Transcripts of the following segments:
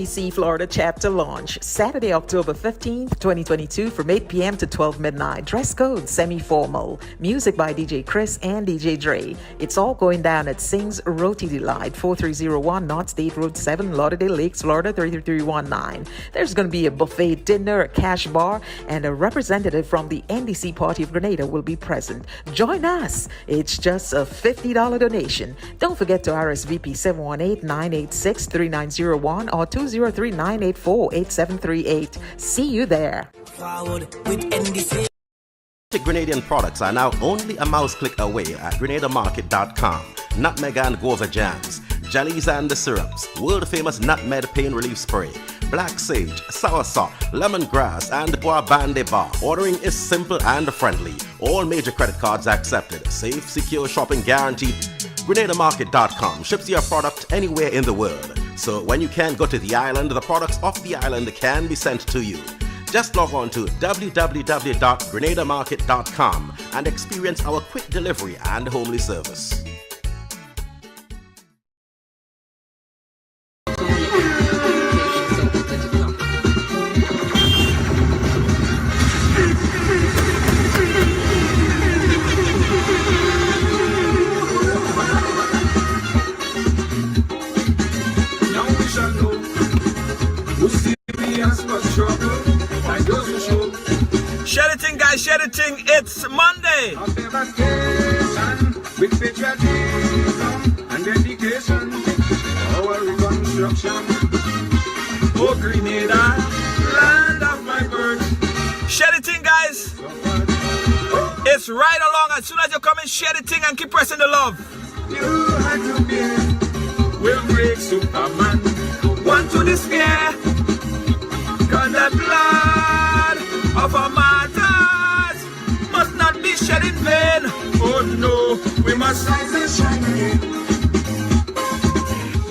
NDC Florida chapter launch Saturday, October 15th, 2022 from 8 p.m. to 12 midnight. Dress code semi-formal. Music by DJ Chris and DJ Dre. It's all going down at Sing's Roti Delight, 4301 North State Road 7, Lauderdale Lakes, Florida 33319. There's going to be a buffet dinner, a cash bar, and a representative from the NDC Party of Grenada will be present. Join us. It's just a $50 donation. Don't forget to RSVP 718-986-3901 or 203-984-8738. See you there. Grenadian products are now only a mouse click away at grenadamarket.com. Nutmeg and guava jams, jellies and the syrups, world famous nutmeg pain relief spray, black sage, soursop, lemongrass, and guavande bar. Ordering is simple and friendly. All major credit cards accepted. Safe, secure shopping guaranteed. GrenadaMarket.com ships your product anywhere in the world. So when you can't go to the island, the products off the island can be sent to you. Just log on to www.grenadamarket.com and experience our quick delivery and homely service. Share the thing, guys, share the thing. It's Monday. With patriotism and dedication, our reconstruction. Oh, Grenada, land of my birth. Share the thing, guys. It's right along. As soon as you come in, share the thing and keep pressing the love. You had to be. We'll break Superman. One to the scare. Cause the blood of our martyrs must not be shed in vain. Oh no, we must rise and shine again.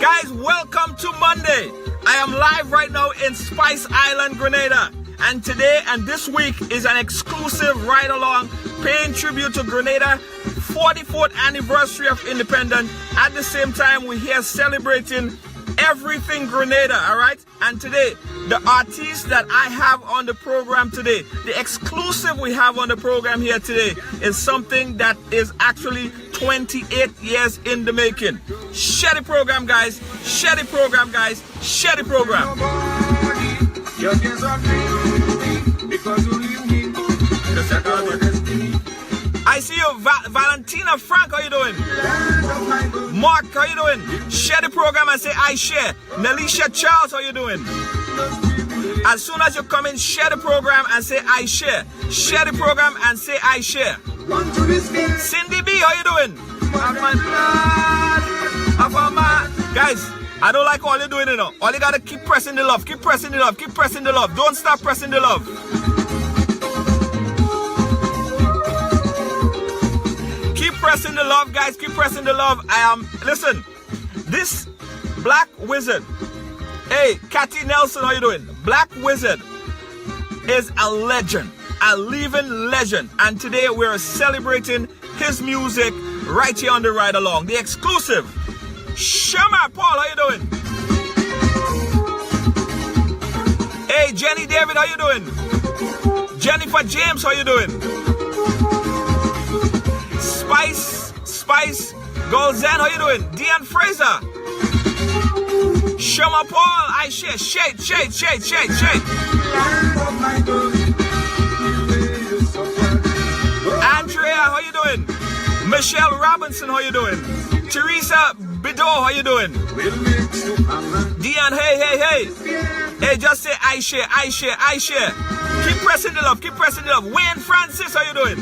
Guys, welcome to Monday. I am live right now in Spice Island, Grenada. And today and this week is an exclusive ride-along paying tribute to Grenada 44th anniversary of independence. At the same time, we're here celebrating everything Grenada, all right? And today, the artist that I have on the program today, the exclusive we have on the program here today, is something that is actually 28 years in the making. Share the program, guys. Share the program, guys. Share the program. I see you, Valentina Frank, how you doing? Mark, how you doing? Share the program and say I share. Nelisha Charles, how you doing? As soon as you come in, share the program and say I share. Share the program and say I share. Cindy B, how you doing? Guys, I don't like all you're doing, you know. All you gotta keep pressing the love, keep pressing the love, keep pressing the love. Don't stop pressing the love. Keep pressing the love, guys. Keep pressing the love. Listen, this Black Wizard. Hey, Cathy Nelson, how you doing? Black Wizard is a legend, a living legend. And today we're celebrating his music right here on the ride along. The exclusive. Shama Paul, how you doing? Hey, Jenny David, how you doing? Jennifer James, how you doing? Spice, Golden, how you doing? Deanne Fraser. Shama Paul, I share. Shade. Andrea, how you doing? Michelle Robinson, how you doing? Teresa Bido, how you doing? Deanne, hey. Hey, just say I share. Keep pressing the love. Wayne Francis, how you doing?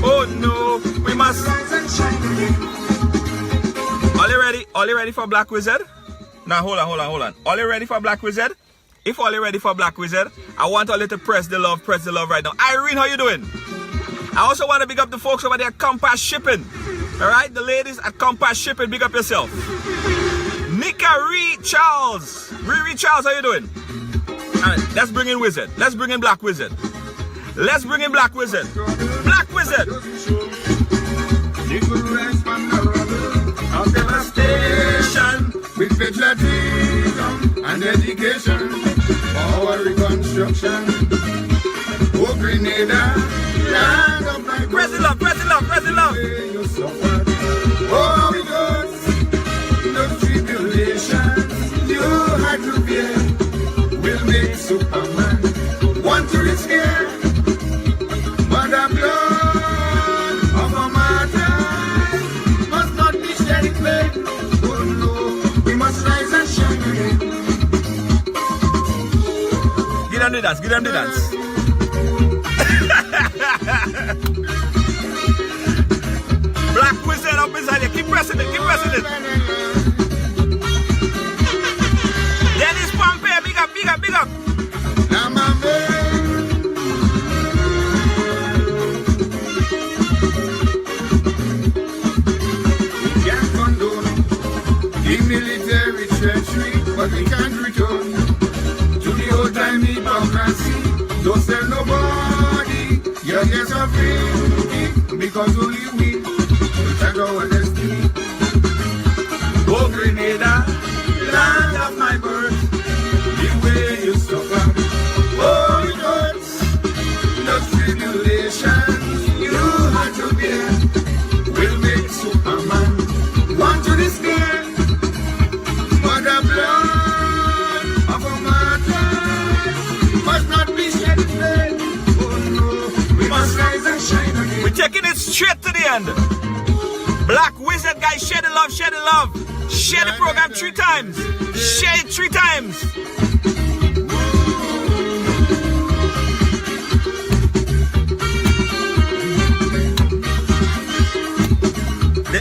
Oh no, we must. All you ready for Black Wizard? Now hold on. All you ready for Black Wizard? If all you ready for Black Wizard, I want all you to press the love right now. Irene, how you doing? I also want to big up the folks over there at Compass Shipping. Alright, the ladies at Compass Shipping, big up yourself. Nika Riri Charles, how you doing? Alright, let's bring in Wizard. Let's bring in Black Wizard. Black Wizard. Of devastation with patriotism and education for our reconstruction. Oh, Grenada, land of my Press it love, press it love, press it love. you suffered. Oh, because those tribulations you had to bear will make Superman want to risk it. But the blood of a martyr must not be shed in vain. Oh no, we must rise and shine again. Get on the dance, get on the dance. Black Wizard up inside here. Keep pressing it, keep pressing it. Dennis Pompey, big up, big up, big up. Now my man, we can't condone the military treachery, but we can't return to the old time hypocrisy. Don't tell nobody you're just a free, because only we will check our destiny. Oh, Grenada, land of my birth, the way you suffer. Oh, it hurts, the tribulations you had to bear will make Superman want to despair. But the blood of a martyr must not be shed in vain. Oh no, we must rise and shine again. We're taking it straight to the end. Black Wizard guys, share the love, share the love. Share the program 3 times. Share it 3 times.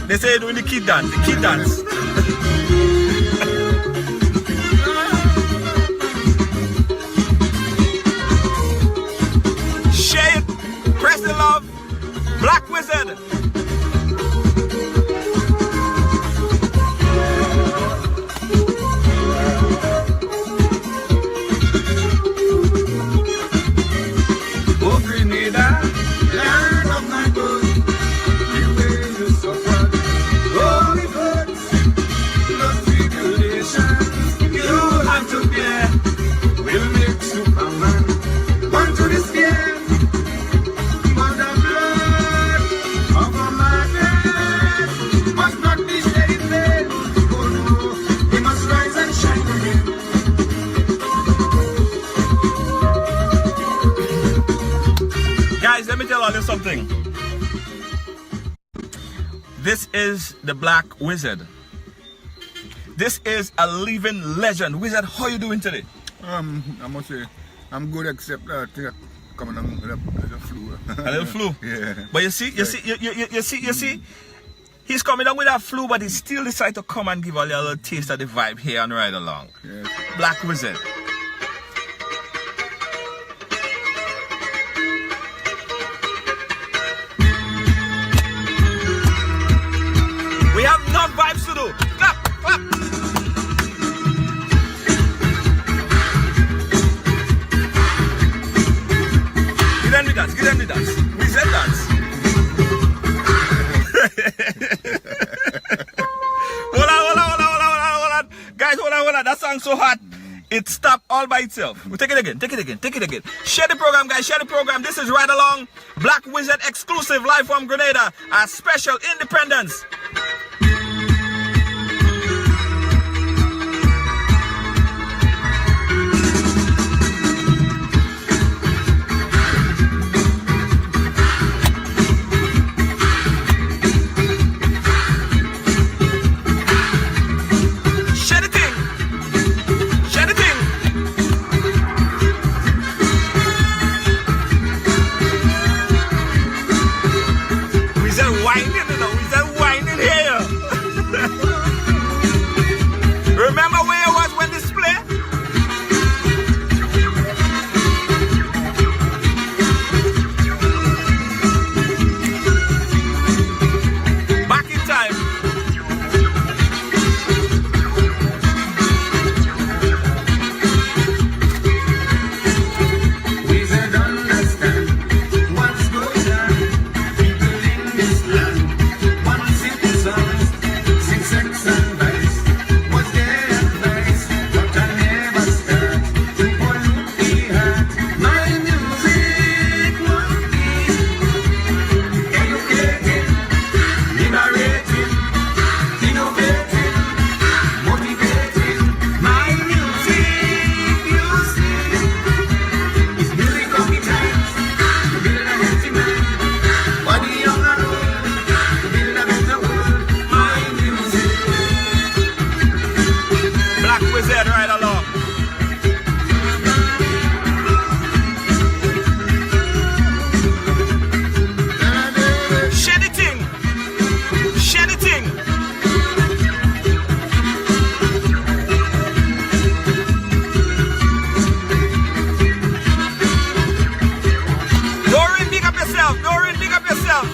They say you're doing the kid dance, the kid dance. Share it, press the love. Black Wizard. Oh, Grenada, land of my birth, the way you suffered. Oh, it hurts, the tribulations you have to bear will make Superman want to despair. But the blood of a martyr must not be shed in vain. Oh no, we must rise and shine again. Guys, let me tell you something. This is the Black Wizard. This is a living legend. Wizard, how you doing today? I must say, I'm good except that coming on with a flu. A little flu. Yeah. But you see, he's coming down with that flu, but he still decided to come and give a little taste of the vibe here and Ride Along. Yes. Black Wizard. We have enough vibes to do. Clap, clap. Give them the dance, give them the dance. Wizard dance. Hold on. Guys, hold on. That song's so hot. It stopped all by itself. We'll take it again. Share the program, guys. Share the program. This is Ride Along. Black Wizard exclusive live from Grenada. A special independence. Whining here. yourself. Doreen, big up yourself.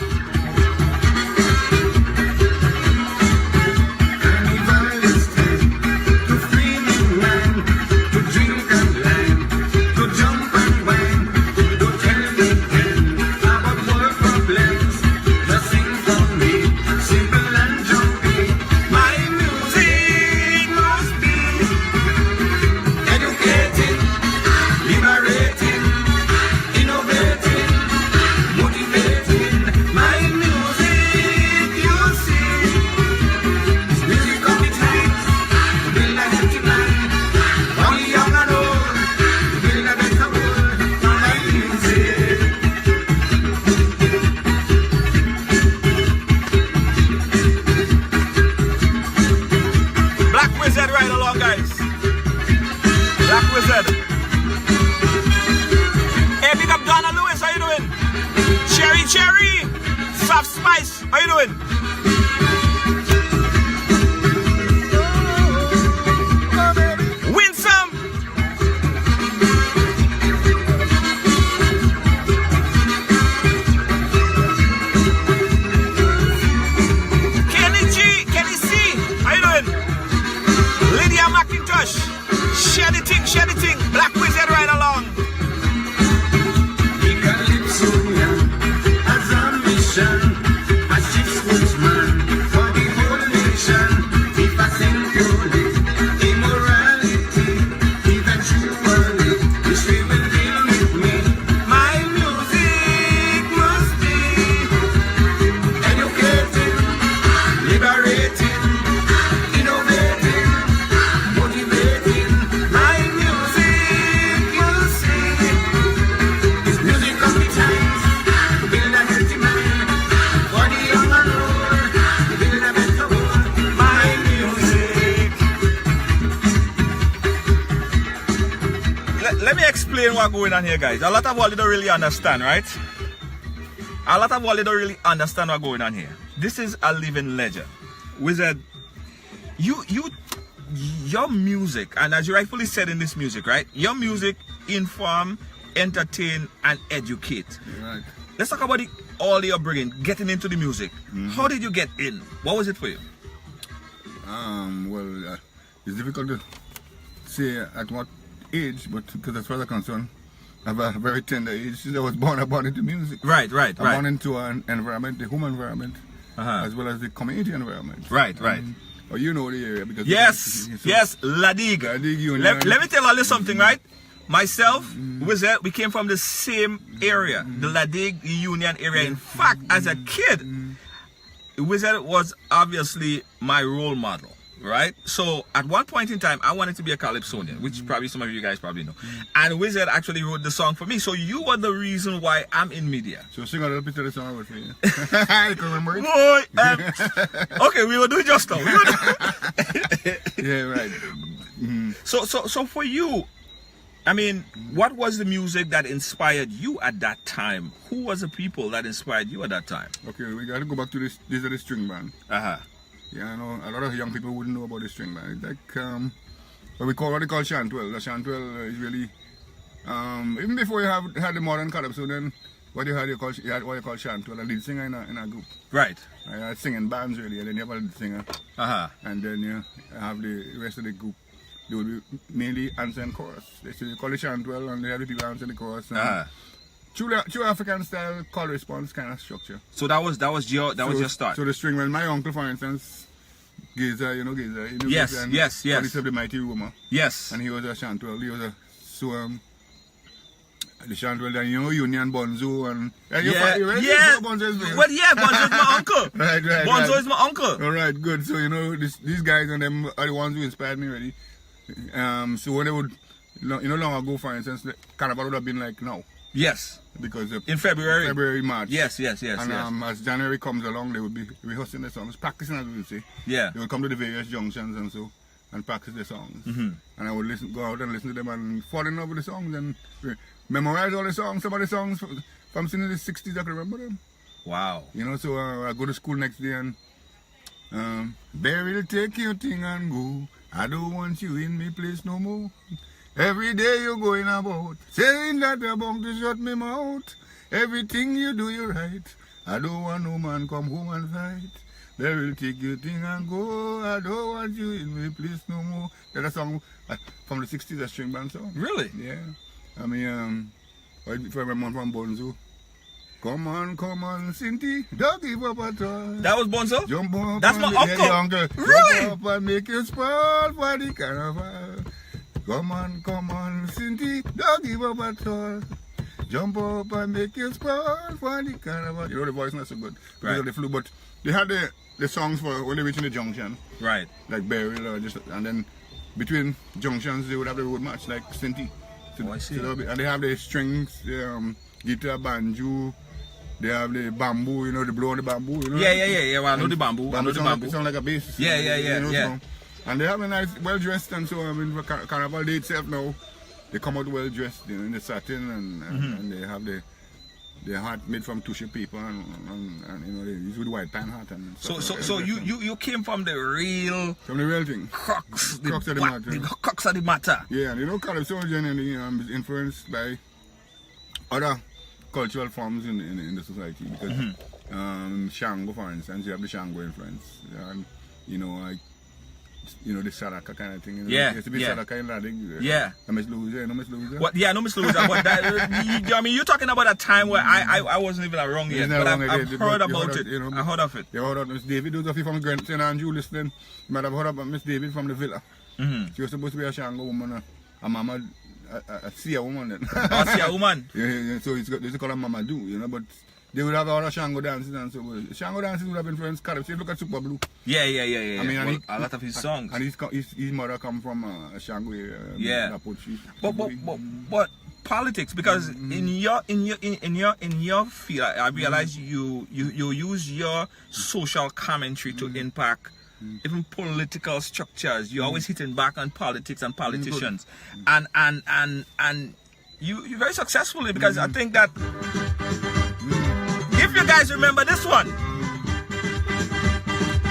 What going on here, guys? A lot of all you don't really understand, right? A lot of all you don't really understand what's going on here. This is a living legend. Wizard, your music, and as you rightfully said in this music, right? Your music inform, entertain, and educate. Right. Let's talk about all you're bringing, getting into the music. How did you get in? What was it for you? Well, it's difficult to say at what age, but because as far as I'm concerned, I have a very tender age. Since I was born into music. Right. I'm born into an environment, the home environment, as well as the community environment. Right. Oh, you know the area because yes, Ladig. Let me tell you something, right? Myself, Wizard, we came from the same area, the Ladig Union area. In fact, as a kid, Wizard was obviously my role model. Right, so at one point in time, I wanted to be a calypsonian, which probably some of you guys probably know. And Wizard actually wrote the song for me. So you were the reason why I'm in media. So sing a little bit of the song I wrote for you. I can remember it. Boy, okay, we will do it just now. Yeah, right. So for you, I mean, what was the music that inspired you at that time? Who was the people that inspired you at that time? Okay, we got to go back to this. This is the string band. Yeah, I know a lot of young people wouldn't know about the string band. It's like what they call chantwell. The chantwell is really even before you had the modern calypso, then what you had what you call chantwell, a lead singer in a group. Right. I had singing bands really, and then you have a lead singer. And then you have the rest of the group. They would be mainly answer and chorus. They call it chantwell, and they have the people answer the chorus. True African style call response kind of structure. So that was your start. So the string, well, my uncle, for instance, Gazer, you know Gazer. Yes. He of the Mighty Rumor. Yes. And he was a chantwell. He was a the chantwell, and you know Union Bonzo and Bonzo is Bonzo is my uncle. Right. Bonzo is my uncle. All right, good. So you know these guys and them are the ones who inspired me really. So when they would, long ago, for instance, the Carnival would have been like now. Yes. Because in February, March. Yes. And as January comes along, they would be rehearsing the songs, practicing as we would say. Yeah. They would come to the various junctions and practice the songs. And I would go out and listen to them and fall in love with the songs and memorize all the songs. Some of the songs from the 60s, I can remember them. Wow. You know, so I go to school next day and Barry will take your thing and go. I don't want you in me place no more. Every day you're going about, saying that you're bound to shut me mouth. Everything you do, you right. I don't want no man come home and fight. They will take your thing and go. I don't want you in my place no more. That's a song from the 60s, a string band song. Really? Yeah. I mean, for everyone from Bonzo. Come on, Cindy, don't give up at all. That was Bonzo? Jump up. That's my uncle. Really? Jump up and make you spoil for the carnival. Come on, Cindy, don't give up at all. Jump up and make you spoil for the carnival. You know the voice not so good because of the flu, but they had the songs for when they reach in the junction. Right. Like burial or just, and then between junctions they would have the road match like Cindy. Oh, I see. And they have the strings, the guitar, banjo. They have the bamboo, you know, the blow on the bamboo, you know. Yeah. Well, I know the bamboo. I know the bamboo. It sounds like a bass. Yeah. You know, Yeah. So. And they have a nice, well dressed, and so I mean, for Carnival Day itself now, they come out well dressed, you know, in the satin, and they have the hat made from tissue paper, and you know, they use with white pan hat and stuff. So you came from the real thing. crux The crux of the matter. The crux of the matter. Yeah, and you know, Caleb Soldier is influenced by other cultural forms in the society because Shango, for instance, you have the Shango influence, and you know, like the Saraka kind of thing. You know? Yeah, it used to be Saraka in Ladig. Yeah. Miss Louisa, Miss Louisa. What? Yeah, no Miss Louisa. But I mean, you're talking about a time where I wasn't even around yet, but I've heard about it. You know, I heard of it. You heard of Miss David? Those of you from St. Andrew listening, you might have heard about Miss David from the Villa. She was supposed to be a Shango woman, a mama. A Sia woman then. Oh, Sia woman. Yeah. So they call her Mama Do, you know, but they would have other Shango dances and so on. Shango dances would have influenced Carib. See, look at Super Blue. Yeah. I mean, a lot of his songs. And his mother come from a Shango area. Yeah. But politics, because in your field, I realize you use your social commentary to impact even political structures. You're always hitting back on politics and politicians, and you're very successfully, because I think that if you guys remember this one,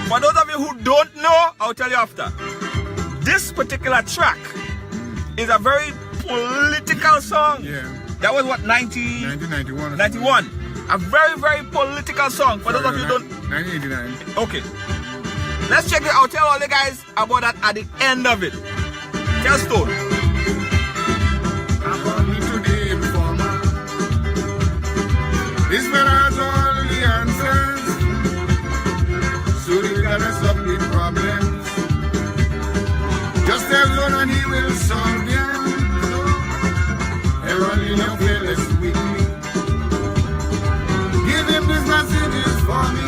for those of you who don't know, I'll tell you after. This particular track is a very political song. Yeah. That was what, 1991. 91. A very, very political song. For those of you who don't. 1989. Okay. Let's check it. I'll tell all the guys about that at the end of it. Tell Stone. This man has all the answers, so they gotta solve the problems. Just tell Lord and he will solve them. Everyone in your fearless with me. Give him these messages for me.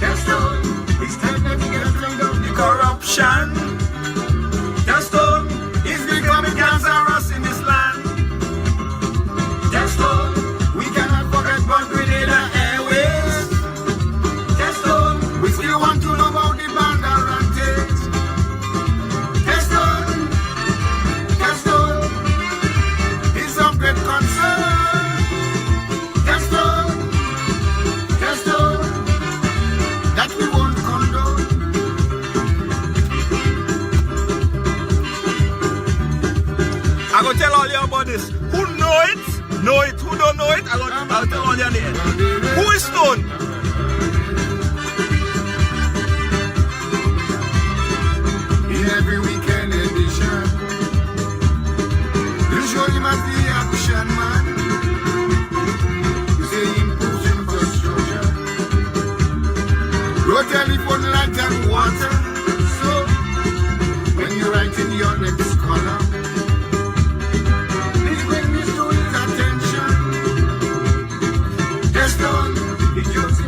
That's all. It's time that he gets rid of the corruption. That's all. It's becoming cancerous in this land. That's all. We cannot forget about Grenada Airways. That's all. We still want to know about the band advantage. That's all. That's all. It's of great concern. That's all. That's all. That we won't condone. I'm going to tell all you about this. Who know it? Know it. Who don't know it? I'll tell all you at the end. Who is Stone? In every weekend edition, you show him as the action man. You say him push infrastructure, road, telephone, light and water. So when you write in your next column, please bring this to his attention. Just on the jokes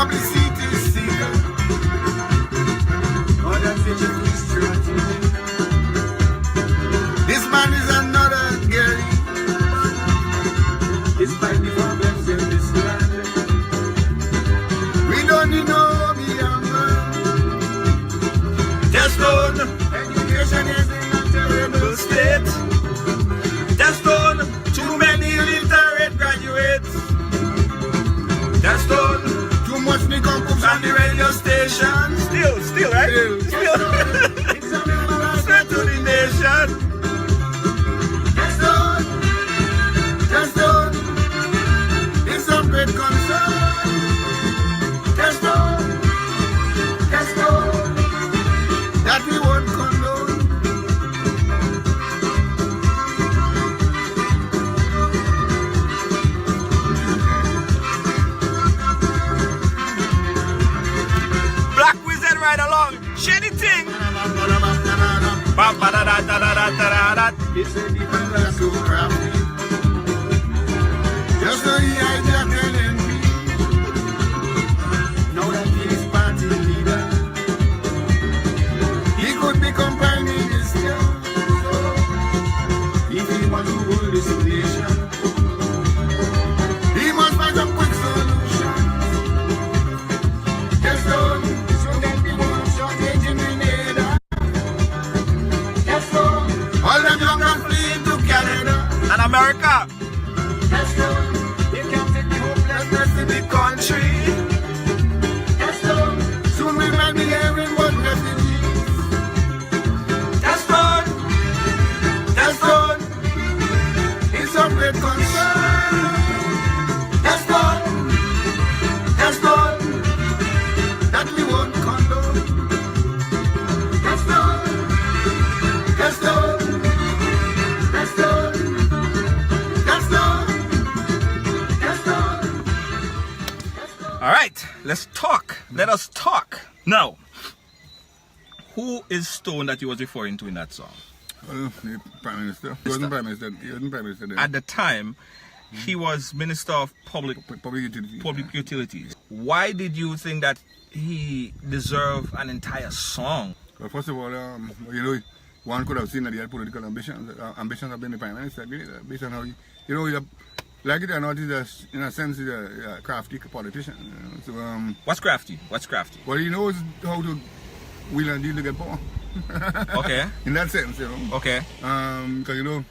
publicity seeker. Oh, that's such a free strategy. This man is another Gary. Despite the problems in this land, we don't need no younger. Just on Education is in a terrible state. Just on too many illiterate graduates. Just on too much nincompoop on the radio station. Still, right? Still. It's a member Straight to the nation. Just on. It's some great concern. Just on. That we won't condone. Black Wizard right along. Shady thing. Ba-ba-da-da-da-da-da-da-da. It's a different class of crafty. Just so he hijacked LNP. Now that he is party leader, he could become prime minister. If he wants to rule this nation, he must find some quick solution. Just don't, so that we won't shortage in Grenada. Just don't, all them young and flee to Canada. And America. Just don't, you can't take the hopelessness in the country. Just don't, soon we might be hearing what refugees. Just don't, it's a great concern. Just don't, that we won't condone. Just don't. All right, let's talk. Let us talk. Now, who is Stone that you was referring to in that song? Well, the Prime Minister. He wasn't Prime Minister. Then. At the time, he was Minister of Public Utilities. Why did you think that he deserved an entire song? Well, first of all, one could have seen that he had political ambitions. Ambitions of being the Prime Minister, really, based on how he, like it or not, in a sense, he's a crafty politician. So, What's crafty? well, he knows how to wheel and deal to get power. Okay. In that sense, Okay. Because,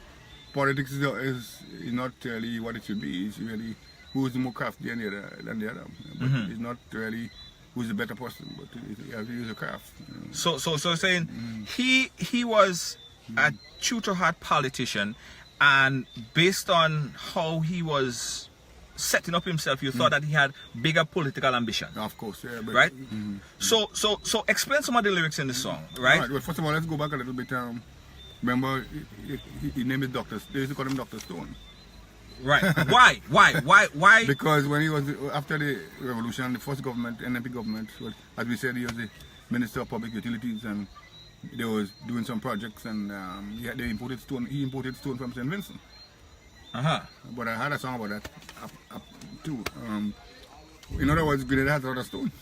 politics is not really what it should be. It's really who's more crafty than the other. But it's not really who's the better person, but you have to use a craft. So saying he was a true to heart politician, and based on how he was setting up himself, you thought that he had bigger political ambition. Of course, yeah. But, right? So explain some of the lyrics in the song, right? Well, first of all, let's go back a little bit. Remember, his name is Dr. They used to call him Dr. Stone. Right. Why? Because when he was, after the revolution, the first government, NMP government, as we said, he was the Minister of Public Utilities, and they was doing some projects, and they imported stone. He imported stone from St. Vincent. But I had a song about that too. In other words, Grenada has a lot of stone.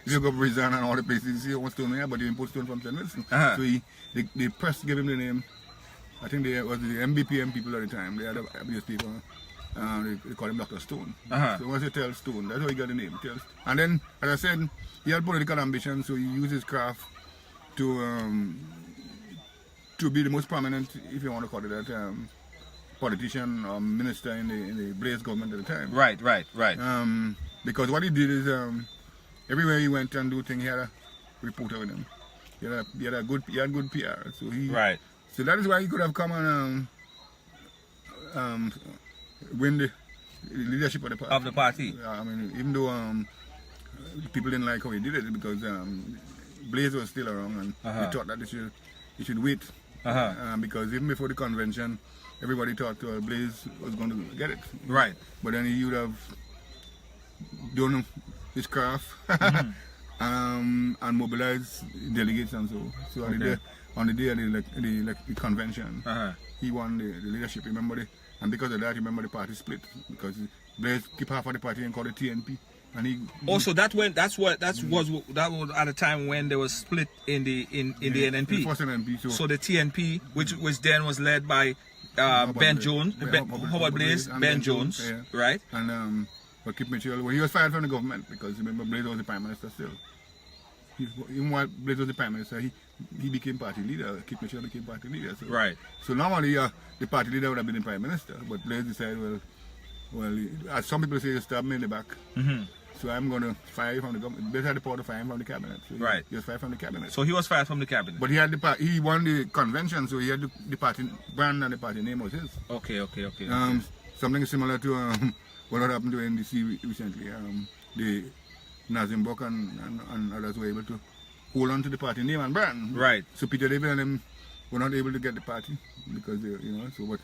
You go to prison and all the places, you see one stone there, but they import stone from St. Vincent. So the press gave him the name. I think they was the MBPM people at the time. They had a newspaper. They call him Dr. Stone. So once you tell Stone, that's how he got the name. And then, as I said, he had political ambition, so he used his craft to be the most prominent, if you want to call it that, politician or minister in the Blaze government at the time. Right. Because what he did is, everywhere he went and do things, he had a reporter with him. He had good PR. So he. Right. So that is why he could have come and win the leadership of the party. I mean, even though people didn't like how he did it, because Blaze was still around, and they thought that he should wait. Because even before the convention, everybody thought Blaze was going to get it. Right. But then he would have done his craft and mobilized delegates and so. So on the day of the convention, he won the leadership. Remember and because of that, remember the party split, because Blaze keep half of the party and call it TNP. And he also that was at a time when there was split in the NNP. The first NNP. So the TNP, which then was led by Ben Jones, Howard Blaze, Ben Jones, yeah. right? And but Kip Mitchell, well, he was fired from the government because remember Blaze was the prime minister still. Even while Blaze was the prime minister, he became party leader. Kip Mitchell became party leader. So, right. So normally the party leader would have been the prime minister, but Blaze decided, well, as some people say, he stabbed me in the back. Mm-hmm. So I'm going to fire you from the government. Blaze had the power to fire him from the cabinet. So right. He was fired from the cabinet. So he was fired from the cabinet. But he had he won the convention, so he had the party brand and the party name was his. Okay. Something similar to what happened to NDC recently. The Nazim Bok and others were able to hold on to the party name and brand. Right. So Peter David and them were not able to get the party because they, so but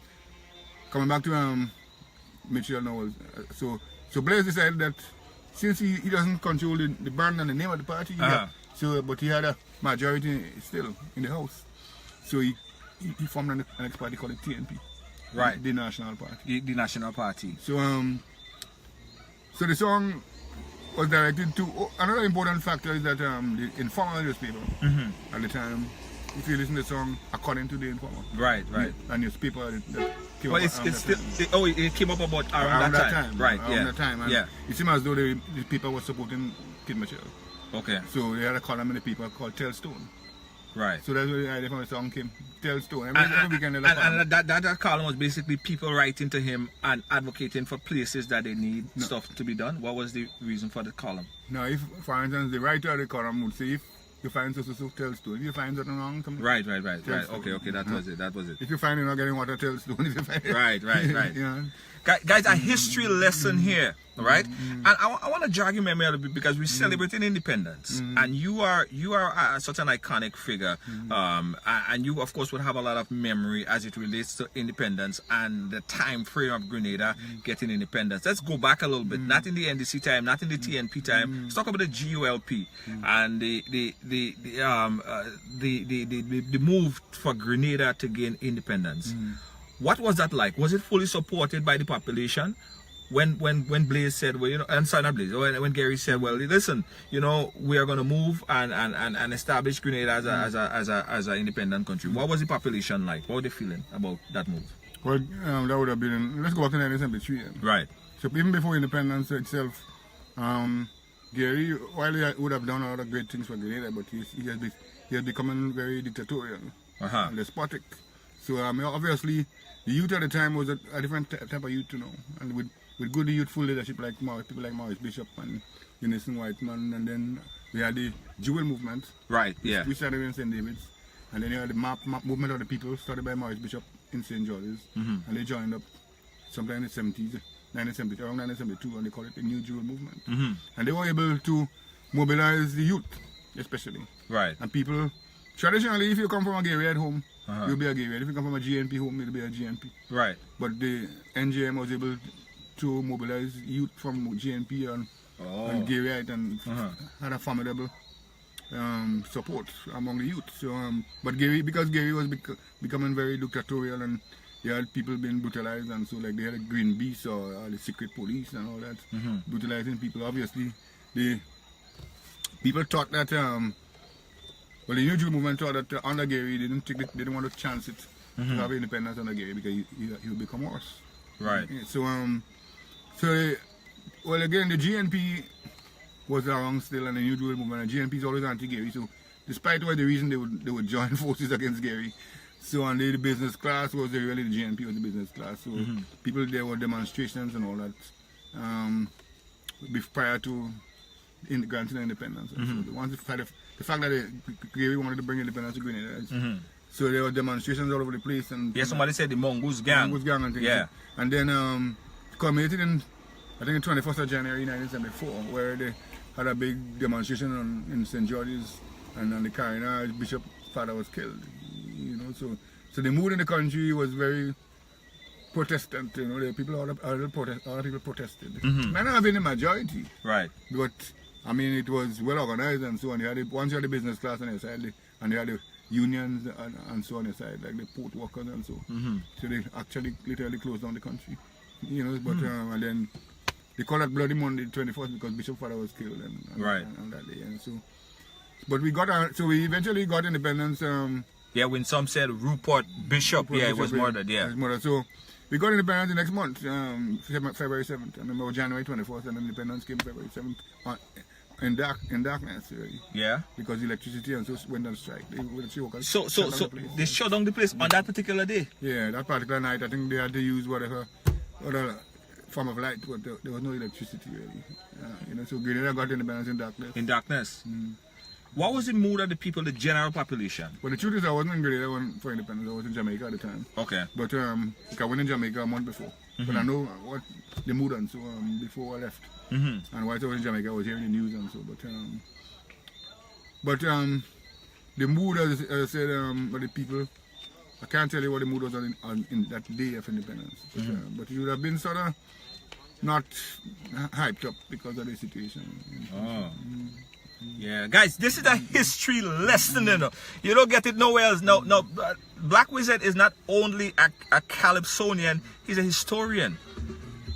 coming back to Mitchell now, so Blaze decided that since he doesn't control the brand and the name of the party, but he had a majority still in the house, so he formed an next party called the TNP, right? The National Party. The National Party. So so the song was directed to another important factor is that the Informer newspaper at the time, if you listen to the song according to the Informer, right, a newspaper that came well, up it came up about around that time. Right, around that time. And it seemed as though the people were supporting Kid Mitchell. Okay. So they had a column in the paper called Tell Stone. Right. So that's where the idea from the song came. Tell Stone. And that column was basically people writing to him and advocating for places that they need stuff to be done. What was the reason for the column? Now, if, for instance, the writer of the column would say, if you find so tell Stone. If you find something wrong, something. Right. Okay, that was it. If you find you're not getting water, tell Stone. If you find right. You know? Guys, a history lesson here, right? And I want to jog your memory a little bit because we're celebrating independence, and you are such an iconic figure, and you of course would have a lot of memory as it relates to independence and the time frame of Grenada getting independence. Let's go back a little bit, not in the NDC time, not in the TNP time. Let's talk about the GULP and the move for Grenada to gain independence. What was that like? Was it fully supported by the population? When Blaze said, well, and sorry, not Blaze, when Gary said, well, listen, we are going to move and establish Grenada as an independent country. What was the population like? What were they feeling about that move? Well, that would have been, let's go back to 1973. Right. So even before independence itself, Gary, while he would have done a lot of great things for Grenada, but he has become very dictatorial and despotic. So obviously, the youth at the time was a different type of youth, and with good youthful leadership like people like Maurice Bishop and Unison Whiteman, and then we had the Jewel movement, right? Yeah, we started in St. David's, and then you had the map movement of the people started by Maurice Bishop in St. George's, and they joined up sometime in the 70s, around 1972, and they called it the New Jewel movement, and they were able to mobilize the youth, especially, right? And people traditionally, if you come from a Gary at home, you'll be a Gary. If you come from a GNP home, you'll be a GNP. Right. But the NJM was able to mobilize youth from GNP and Gary and had a formidable support among the youth. So, but because Gary was becoming very dictatorial and you had people being brutalized, and so like they had a Green Beast or the secret police and all that, brutalizing people. Obviously, the people thought that. Well, the New Jew movement thought that under Gary, they didn't want to chance it to have independence under Gary because he would become worse. Right. So well, again, the GNP was around still, and the New Jew movement, and GNP is always anti-Gary. So, despite what the reason they would join forces against Gary. So, and the business class was really the GNP was the business class. So, people there were demonstrations and all that prior to granting independence. So once the fact that Gary wanted to bring independence to Grenada, so there were demonstrations all over the place. And somebody said the Mongoose Gang. Mongoose Gang and things. Yeah. And then culminated in, I think, the 21st of January 1974, where they had a big demonstration in St. George's, and on the Carina, Bishop's father was killed. So the mood in the country was very Protestant. The people, all the people protested. Might not have been the majority. Right. But I mean, it was well organized and so on. Once you had the business class on your side, and you had the unions and so on your side, like the port workers and so. So they actually literally closed down the country, But and then they call that Bloody Monday 24th because Bishop Father was killed on that day. And so, but we eventually got independence. Yeah, when some said Rupert Bishop, it was murdered, yeah. It was murdered. So we got independence the next month, February 7th. I remember January 24th, and independence came February 7th in darkness, really. Yeah. Because electricity and so went on strike. So they shut down the place on that particular day? Yeah, that particular night, I think they had to use whatever form of light, but there was no electricity, really. So Grenada got independence in darkness. In darkness? What was the mood of the people, the general population? Well, the truth is I wasn't in Grenada for independence. I was in Jamaica at the time. Okay. But I went in Jamaica a month before. But I know what the mood and so before I left. And while I was in Jamaica, I was hearing the news and so. But the mood, as I said, of the people, I can't tell you what the mood was in that day of independence. But it would have been sort of not hyped up because of the situation. Yeah, guys, this is a history lesson, you know. You don't get it nowhere else. No, Black Wizard is not only a Calypsonian, he's a historian.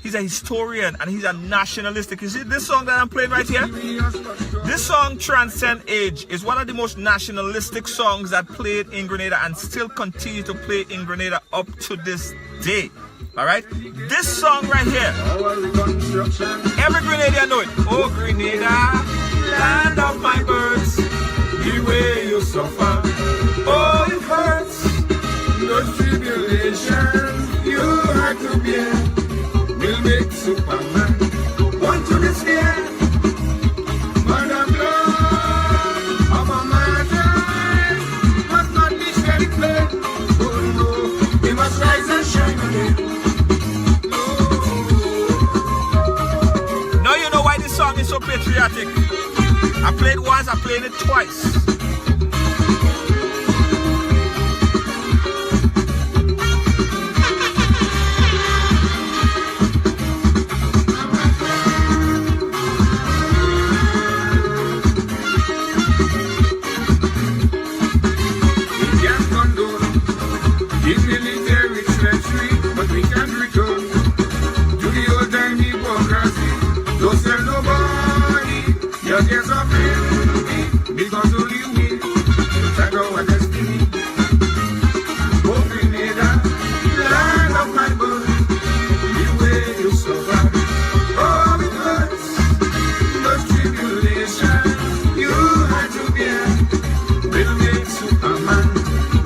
He's a historian and he's a nationalistic. You see this song that I'm playing right here? This song, Transcend Age, is one of the most nationalistic songs that played in Grenada and still continue to play in Grenada up to this day. Alright? This song right here, every Grenadian know it. Oh, Grenada, land of my birds, the way you suffer, oh, it hurts. Those tribulations you had to bear will make Superman want to despair. But the blood of a martyr must not be shed in blood. Oh no, we must rise and shine again. Now you know why this song is so patriotic. I played once, I played it twice. Because only we check our destiny. Oh, Grenada, land of my birth, the way you suffer, oh, it hurts. The tribulations you had to bear will make Superman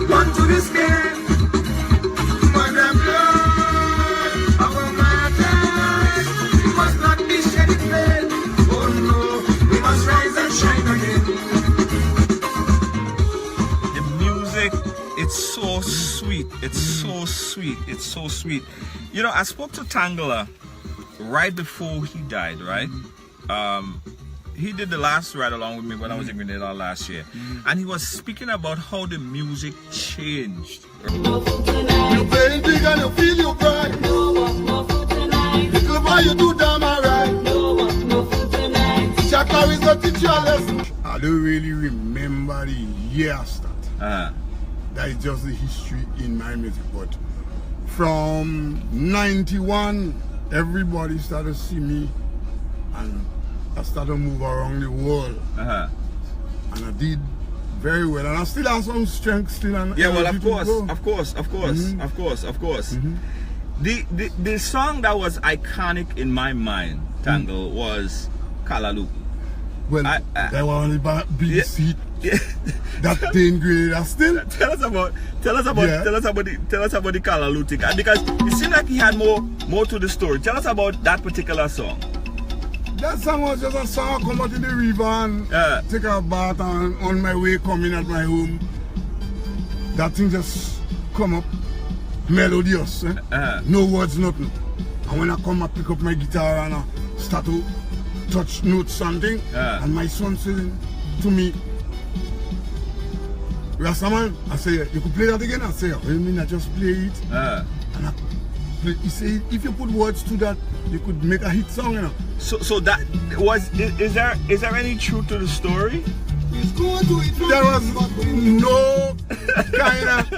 want to despair. But the blood of a martyr must not be shed in blood. Oh no, we must rise and shine again. It's so sweet. It's so sweet. It's so sweet. You know, I spoke to Tangela right before he died, right? He did the last ride along with me when I was in Grenada last year. And he was speaking about how the music changed. You play big and you feel you pride. Little boy, you do damn alright. Shaka is gonna teach you a lesson. I don't really remember the year start. That is just the history in my music. But from 91, everybody started to see me and I started to move around the world. And I did very well. And I still have some strength still. And yeah, well, of course. The song that was iconic in my mind, Tangle, was Kalaluki. Well, that was only about big seat. That thing Grenada still. Tell us about the Kalaluti, because it seemed like he had more to the story. Tell us about that particular song. That song was just a song. I come out in the river and take a bath, and on my way coming at my home, that thing just come up melodious. No words, nothing. And when I come, I pick up my guitar and I start to touch notes something, and my son said to me, Rastaman, I say, you could play that again? I say, what do you mean I just play it? And I play, he said, if you put words to that, you could make a hit song, you know. So that was, is there any truth to the story? There was no kind of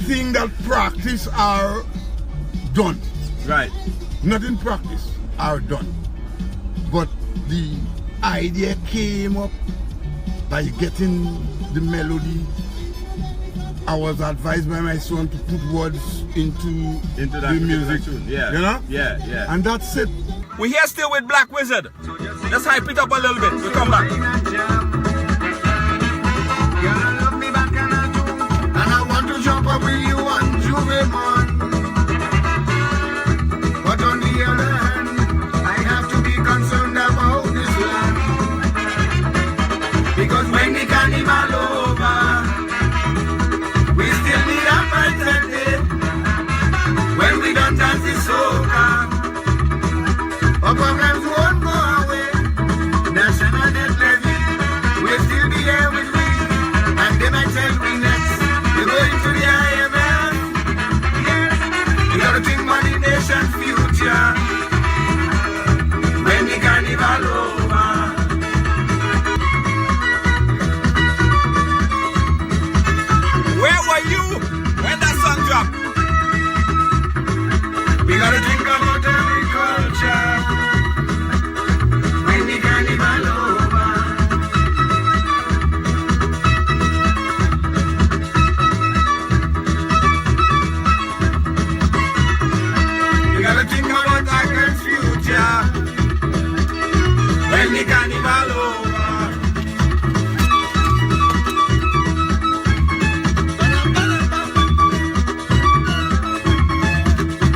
thing that practice are done. Right. Not in practice are done. but the idea came up by getting the melody. I was advised by my son to put words into that the music. tune. Yeah. You know? Yeah. And that's it. We're here still with Black Wizard. Let's hype it up a little bit. We'll come back. And I want to jump up with you on Juve, man. But on the other hand, I have to be concerned about this land. Because when the carnival over, we still need a brighter day. When we don't dance the soca, our problems won't go away. National debt levy will still be here with me. And they might tell me next, you're going to the IMF. Yes, you gotta think about the nation's future. When the carnival over. Where were you when that song dropped? We gotta think about agriculture. When the carnival over. We gotta think about agriculture's future. When the carnival over.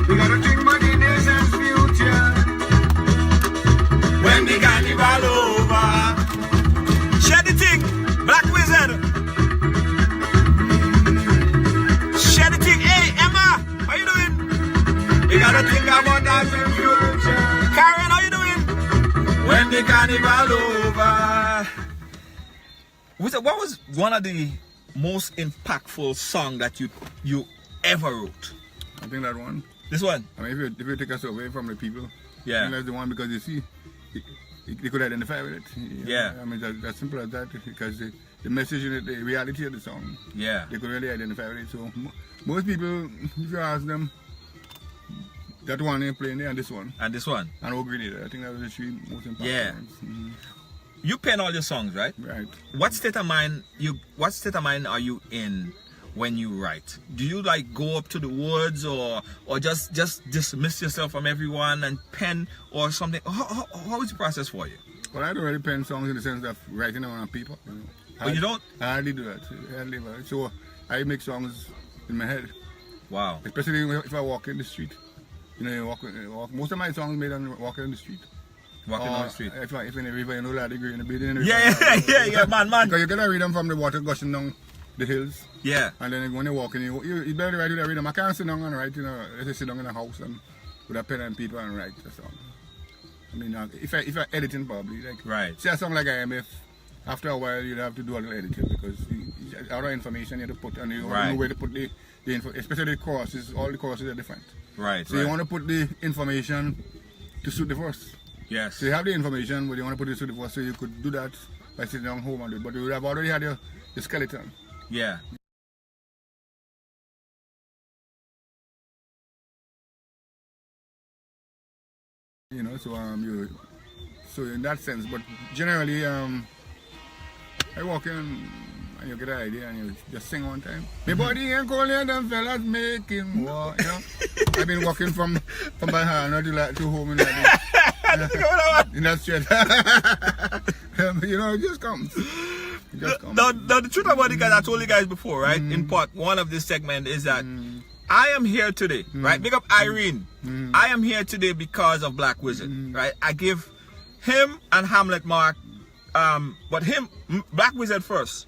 We gotta think about the nation's future. When the carnival over. Share the thing, Black Wizard. Share the thing. Hey, Emma, how you doing? We gotta think about our future. Karen, how you doing? When the carnival over. What was one of the most impactful song that you ever wrote? I think that one. This one? I mean, if you take us away from the people, I Yeah. think that's the one because you see, they could identify with it. Yeah. I mean, that's simple as that because the message in it, the reality of the song, Yeah. they could really identify with it. So most people, if you ask them, that one they're playing there and this one, And this one? and Old Grenada, I think that was the three most important Yeah. ones. Mhm. You pen all your songs, right? Right. What state of mind are you in when you write? Do you like go up to the woods or just dismiss yourself from everyone and pen or something? How is the process for you? Well, I don't really pen songs in the sense of writing them on paper. You know. But you don't? I hardly do that. So I make songs in my head. Wow. Especially if I walk in the street. You know, walk. Most of my songs made on walking in the street. Walking on the street. If in the river, you know, like the green, the building in the river. Yeah, man. Because you gotta read them from the water gushing down the hills. Yeah. And then when you're walking, you better write with a rhythm. I can't sit down and write, you know, let's say sit down in a house and with a pen and paper and write a song. I mean, if I editing probably, like, Right. say a song like IMF, after a while you'd have to do a little editing because all the information you have to put and you don't know where to put the info, especially the choruses, all the choruses are different. Right. So you want to put the information to suit the verse. Yes. So you have the information, but you want to put it to the verse, so you could do that by sitting down home and do it. But you would have already had your skeleton. Yeah. You know, so so in that sense, but generally, I walk in and you get an idea and you just sing one time. My body ain't cold yet, them fellas making war. You know, I've been walking from Bahana to home in that. In that street. You know, it just comes. It just comes. Now, the truth about it, guys, I told you guys before, right? In part one of this segment is that I am here today, right? Big up Irene. I am here today because of Black Wizard, right? I give him and Hamlet Mark, but Black Wizard first.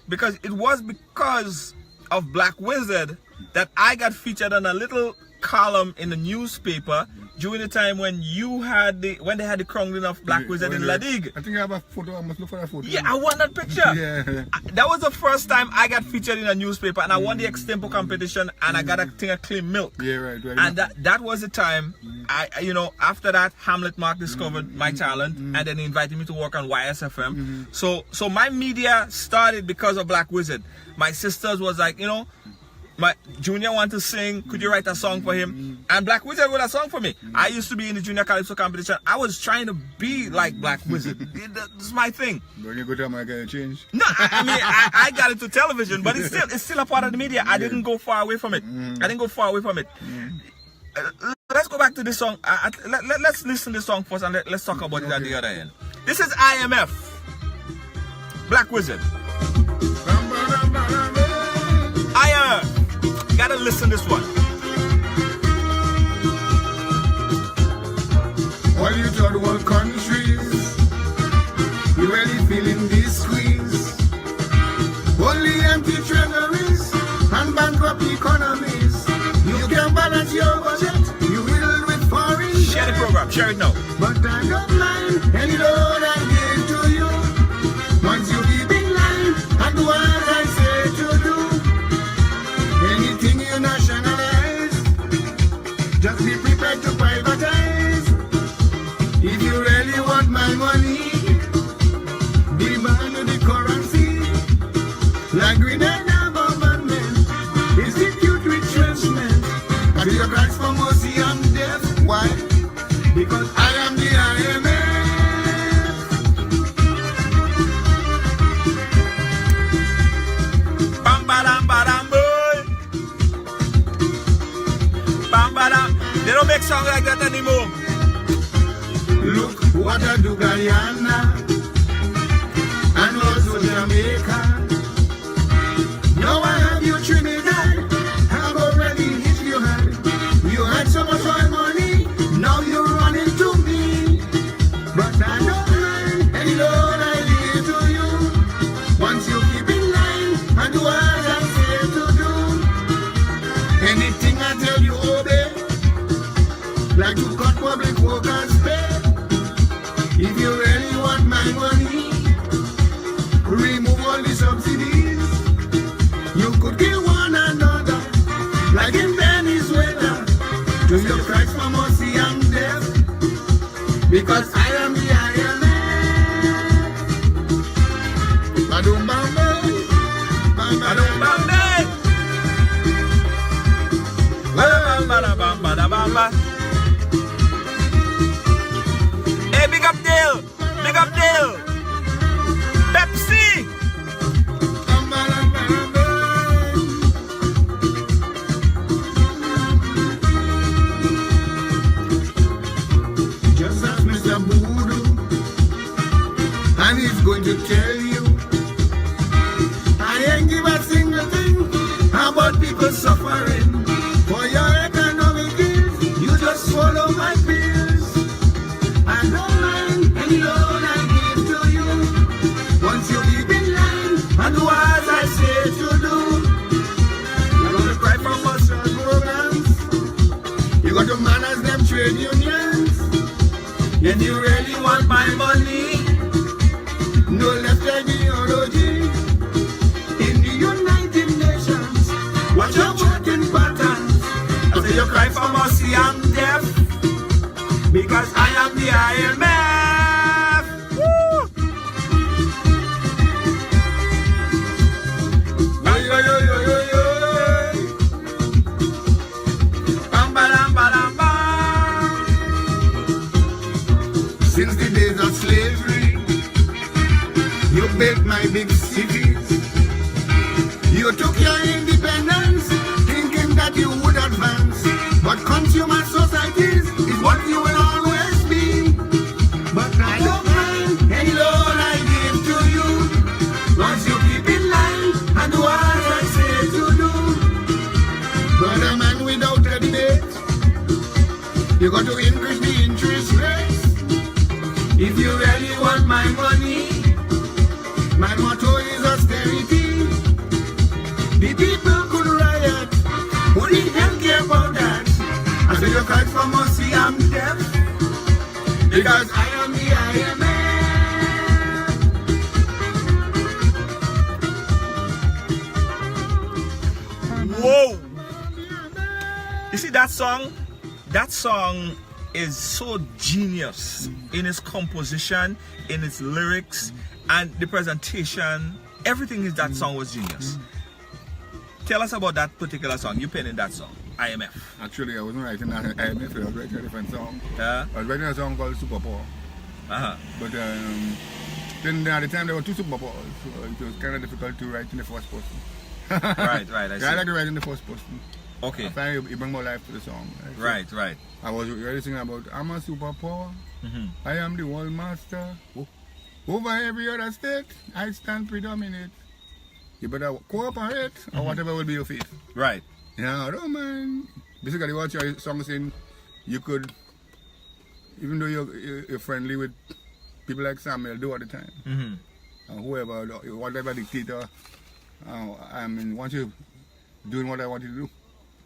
Because it was because of Black Wizard that I got featured on a little column in the newspaper during the time when when they had the crowning of Black Wizard in Ladig. I think I have a photo. I must look for a photo. Yeah, I won that picture. Yeah. That was the first time I got featured in a newspaper, and I won the extempo competition, and I got a thing of clean milk. Yeah, right. And that was the time after that, Hamlet Mark discovered my talent, and then he invited me to work on YSFM. So my media started because of Black Wizard. My sisters was like, my Junior want to sing, could you write a song for him? And Black Wizard wrote a song for me. I used to be in the Junior Calypso competition. I was trying to be like Black Wizard. That's my thing. When you go to America, you change? No, I mean, I got into television, but it's still a part of the media. I didn't go far away from it. Let's go back to this song. Let's listen to this song first, and let's talk about it at the other end. This is IMF, Black Wizard. IMF, gotta listen to this one. While you third world countries, you really feeling this squeeze. Only empty treasuries and bankrupt economies. You can balance your budget, you will with foreign debt. Share the program, share it now. But I don't mind any loan I give to you. Once you keep in line and do as I say to do. Anything you nationalize, just be prepared to privatize. If you really want my money, demand the currency. Like Grenada government, institute retrenchment. And your price for mercy I'm deaf. Why? Because I am the IMF. Bam badam badam boy. Bam badam. They don't make songs like that anymore. Look what I do Guyana and also Jamaica. Now I have you Trinidad. I've already hit you hard. You had so much oil money. Now you're running to me. But I don't mind any loan I give to you. Once you keep in line and do as I say to do. Anything I tell you obey. Like to cut public workers pay. If you really want my money, remove all the subsidies. You could kill one another, like in Venezuela. To your Christ for mercy, I'm deaf, because I am the IMF. Badum bam bam, badum bam bam. Badam badam badam badam. Hey, big up Dale, big up Dale. Pepsi. Just ask Mr. Voodoo, and he's going to tell you I ain't give a single thing about people suffering. For your economic ills, you just swallow my pills. I don't mind any loan I give to you. Once you keep in line and do as I say to do. You're gonna cry for mustard programs. You got to manage them trade unions. And you really want my money? No left ideology. In the United Nations, watch your working patterns. After you cry for mercy, I'm deaf, because I am the IMF. Woo! Yo, yo, yo, yo, yo, yo. Bam, badam, badam, bam. Since the days of slavery, you built my big cities. You took your independence, thinking that you would advance. But consumer societies is what you will always be. But I don't mind any loan I give to you. Once you keep in line and do as I say to do. But a man without a debate, you got to increase the interest rates. If you really want my money, my motto is austerity. The people could riot, who the hell care about that? I say you cry for mercy, I'm deaf, because I am the IMF. Whoa! You see that song? That song is so genius in its composition, in its lyrics, and the presentation. Everything in that song was genius. Tell us about that particular song. You penned in that song, IMF. Actually, I wasn't writing IMF, I was writing a different song. Yeah. I was writing a song called Superpower. Uh-huh. But then at the time there were 2 superpowers, so it was kind of difficult to write in the first person. Right, I see. I like to write in the first person. Okay. I find you bring more life to the song. Right. I was really singing about, I'm a superpower, I am the world master. Over every other state, I stand predominant. You better cooperate, or whatever will be your fate. Right. Yeah, I don't mind. Basically, what your song is saying, you could, even though you're friendly with people like Samuel do all the time, whoever, whatever dictator, I mean, once you're doing what I want you to do,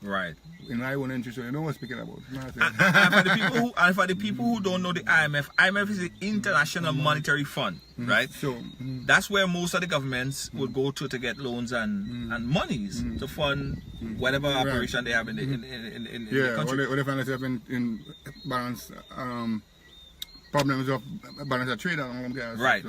Right. in my own interest, you know what I'm speaking about. You know what I'm saying? And for the people who don't know the IMF is the International Monetary Fund, right? So That's where most of the governments would go to get loans and monies to fund whatever operation they have in the country. when they find themselves in balance, problems of balance of trade. Right.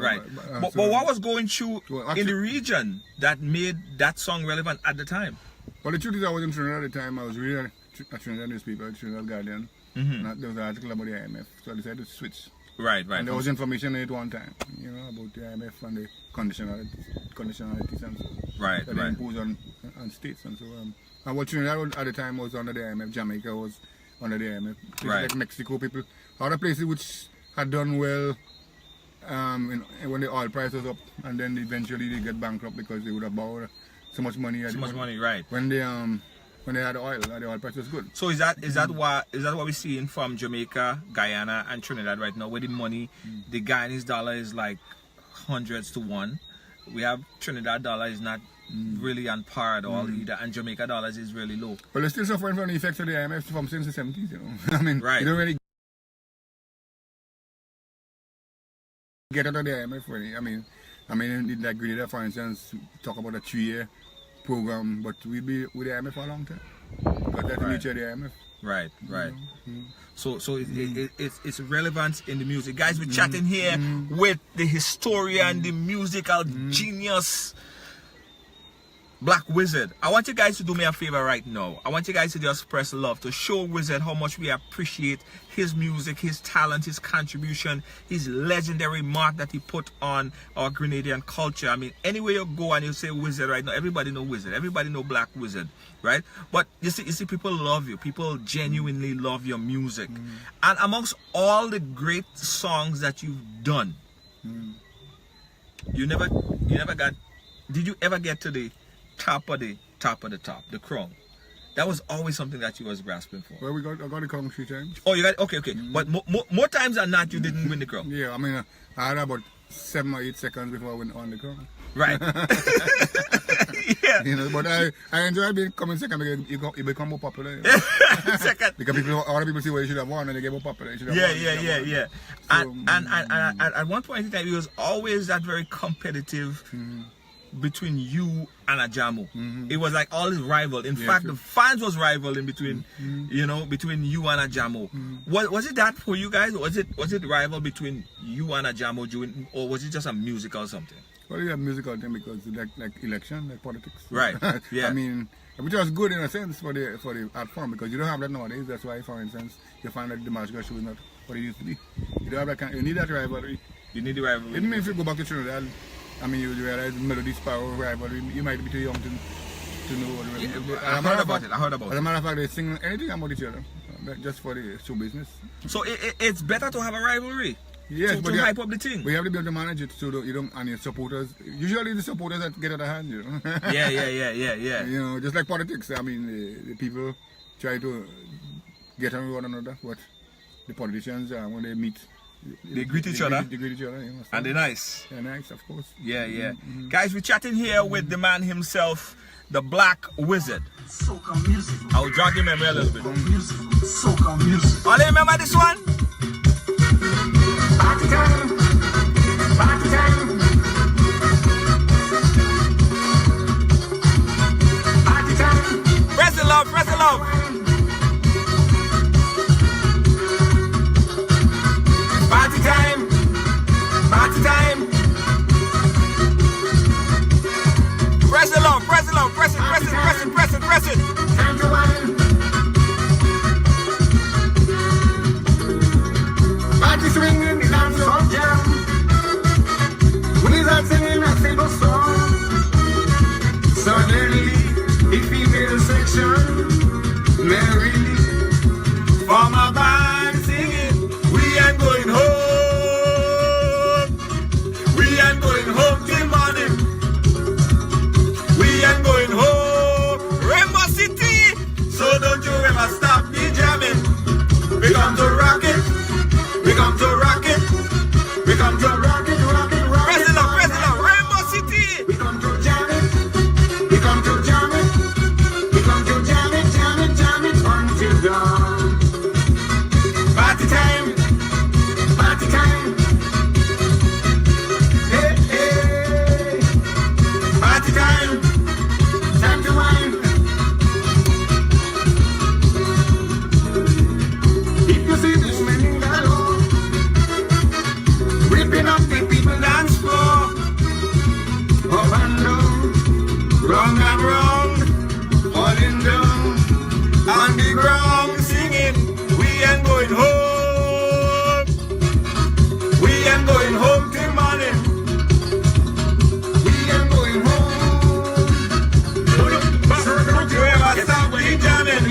But what was going through in the region that made that song relevant at the time? Well, the truth is, I was in Trinidad at the time. I was reading a Trinidad newspaper, Trinidad Guardian. And there was an article about the IMF, so I decided to switch. Right. And there was information in it one time, you know, about the IMF and the conditionalities and so. Right. That they impose on states and so. And what Trinidad at the time was under the IMF. Jamaica was under the IMF. Places like Mexico, people, other places which had done well when the oil price was up, and then eventually they get bankrupt because they would have borrowed so much money. Right. When they had the oil price was good. So is that what we're seeing from Jamaica, Guyana, and Trinidad right now, where the money, the Guyanese dollar is like hundreds to one. We have Trinidad dollar is not really on par at all either, and Jamaica dollars is really low. But they're still suffering from the effects of the IMF from since the 70s, you know. I mean, right. You don't really get out of the IMF really. I mean, like Grenada, for instance, talk about a 3-year program, but we'll be with the IMF for a long time. Because that's the nature of the IMF. Right. So it's relevant in the music. Guys, we're chatting here with the historian, the musical genius, Black Wizard. I want you guys to do me a favor right now. I want you guys to just press love to show Wizard how much we appreciate his music, his talent, his contribution, his legendary mark that he put on our Grenadian culture. I mean, anywhere you go and you say Wizard right now, everybody know Wizard, everybody know Black Wizard, right? But you see, people love you. People genuinely love your music. And amongst all the great songs that you've done, you never got. Did you ever get to the top of the top, the crown? That was always something that you was grasping for. Well, I got the crown 3 times. Oh, you got okay. But more times than not, you didn't win the crown. Yeah, I mean, I had about 7 or 8 seconds before I went on the crown. Right. Yeah. You know, but I enjoy becoming second because you become more popular. You know? Second. Because other people see what you should have won and they get more popular. Yeah. So, And at one point in time, it was always that very competitive between you and Ajamu. It was like all this rival. In fact, the fans was rival in between, between you and Ajamu. Was it that for you guys? Was it rival between you and Ajamu, or was it just a musical something? Well, it's a musical thing because like election, like politics. Right. Yeah. I mean, which was good in a sense for the art form because you don't have that nowadays. That's why, for instance, you find that the magical show is not what it used to be. You don't have that kind. You need that rivalry. You need the rivalry. Even if you go back to Trinidad, I mean, you realize Melody Sparrow rivalry. You might be too young to know what the rivalry. I heard about it. As a matter of fact, they sing anything about each other just for the show business. So it's better to have a rivalry. Yes, to hype up the thing. But you have to be able to manage it so that you don't, and your supporters, usually the supporters that get out of hand, you know. Yeah. You know, just like politics. I mean, the people try to get on with one another, but the politicians, when they meet, they greet each other. They greet each other, you know. And they're nice. They're nice, of course. Yeah. Guys, we're chatting here with the man himself, the Black Wizard. Soca music. I'll drag your memory a little bit. Soca music. Oh, you remember this one? Party time. Party time. Party time. Press the love. Party time. Party time. Press the love. Press it. press it. Time to wine. Party swinging, the dance of jam. Wizard singing a simple song. Suddenly, the female section merrily From a band singing, we ain't going home. We ain't going home till morning. We ain't going home. Rainbow City, so don't you ever stop the jamming. We come to rock it. We come to rock it. We come to rock it, rock it, rock it. Press it up, Rainbow City. we come to jam it. We come to jam it. We come to jam it, jam it, jam it until dawn. Party time. Party time. Hey, hey. Party time. Time to wine. If you see this winning galore, ripping up the people dance floor, up and down, Wrong and wrong. falling down. On the ground singing, we ain't going home. We ain't going home till morning. We ain't going home. So don't you ever stop the jamming.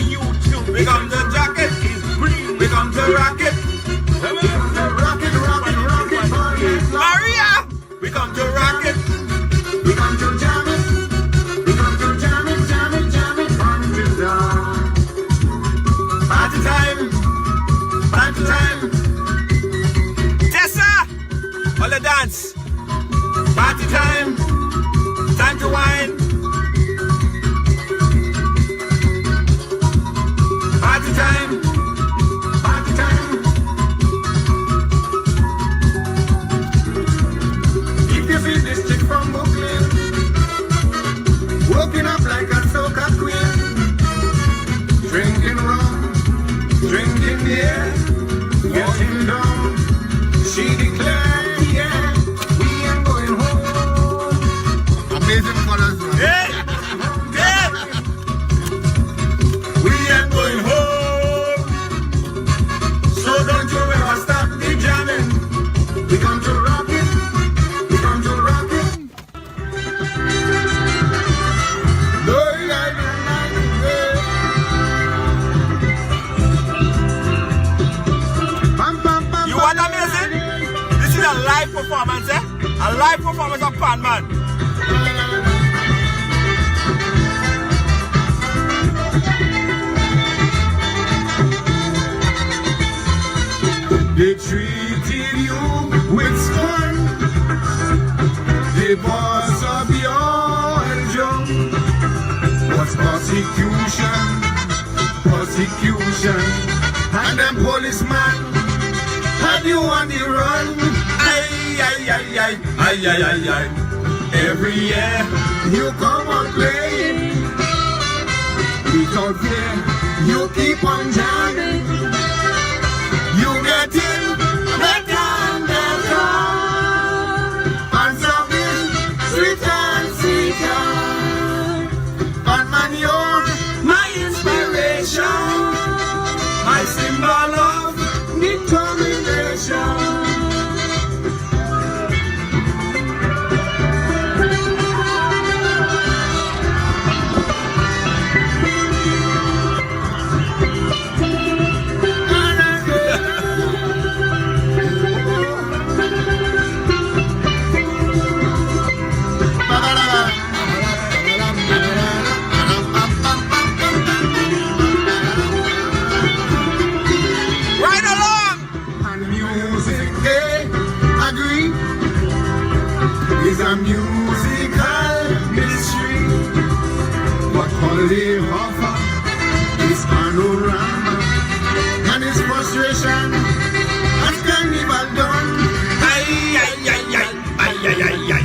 We come to jacket, we come to rocket. Rock it, rock it, rock it, rock it. Maria, we come to rocket. We come to jam it. We come to jam it, jam it, jam it until dawn. Party time, party time. Tessa, all the dance. Party time, time to wine. Party time, Party time. If you see this chick from Brooklyn, walking up like a soca queen, drinking rum, drinking beer, getting down. She declared, yeah, we ain't going home. Amazing colors, man. hey, hey. We ain't going home. So don't you ever stop the jamming. We come to rock it. We come to rock it. No, I don't like it. Pam, pam, pam, You want amazing? This is a live performance, eh? A live performance of Pan Man. They treated you with scorn. The boss of your jump was persecution, persecution. And them policemen had you on the run. Ay, ay, ay, ay, ay, ay, ay, ay. Every year, You come and play. Without fear, you keep on jamming. You get in better and better. And something sweet and sweeter. And man, you're my inspiration. My symbol of determination. right along. And music, they agree, is a musical mystery. But all they offer is panorama and its frustration and carnival done. Ay, ay, ay, ay, ay, ay, ay, ay.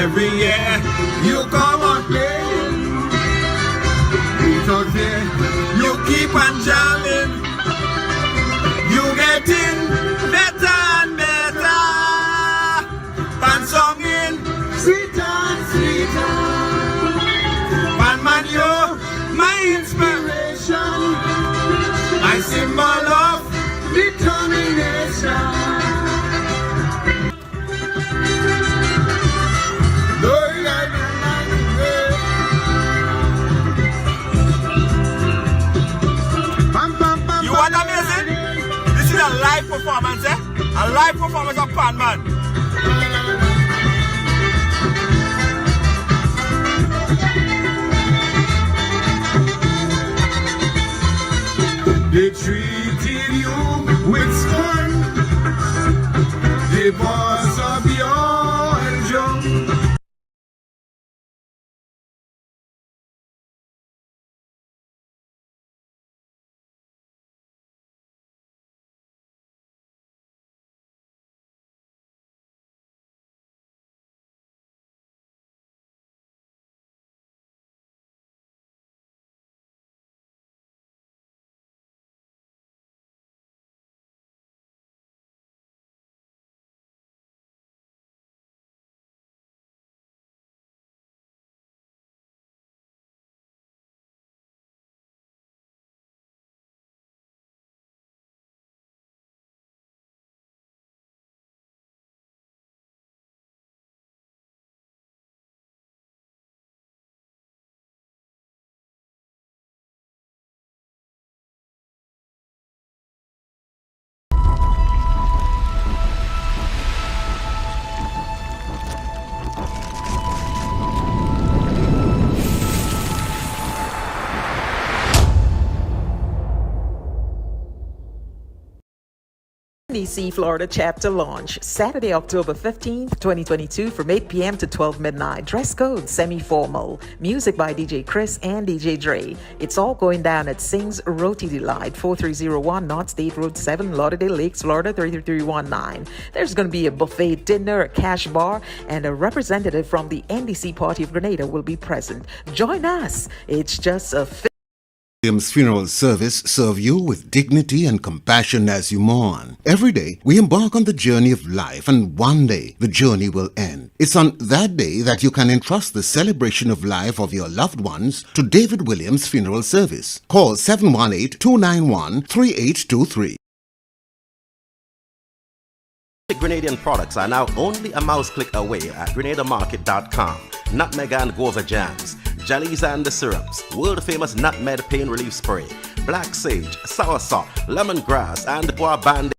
Every year, You come and play. Without fear, you keep on jamming. You getting better and better. Pan song in, sweeter and sweeter. pan man yo. because of your joy. DC Florida chapter launch Saturday, October 15th, 2022 from 8 p.m. to 12 midnight. Dress code semi-formal. Music by DJ Chris and DJ Dre. It's all going down at Sings Roti Delight, 4301 North State Road 7, Lauderdale Lakes, Florida 33319. There's going to be a buffet dinner, a cash bar, and a representative from the NDC Party of Grenada will be present. Join us. It's just a Williams Funeral Service serve you with dignity and compassion as you mourn. Every day, we embark on the journey of life, and one day, the journey will end. It's on that day that you can entrust the celebration of life of your loved ones to David Williams Funeral Service. Call 718-291-3823. Grenadian products are now only a mouse click away at grenadamarket.com. Nutmeg and guava jams, jellies and the syrups, world famous nutmeg pain relief spray, black sage, soursop, lemongrass and guava band.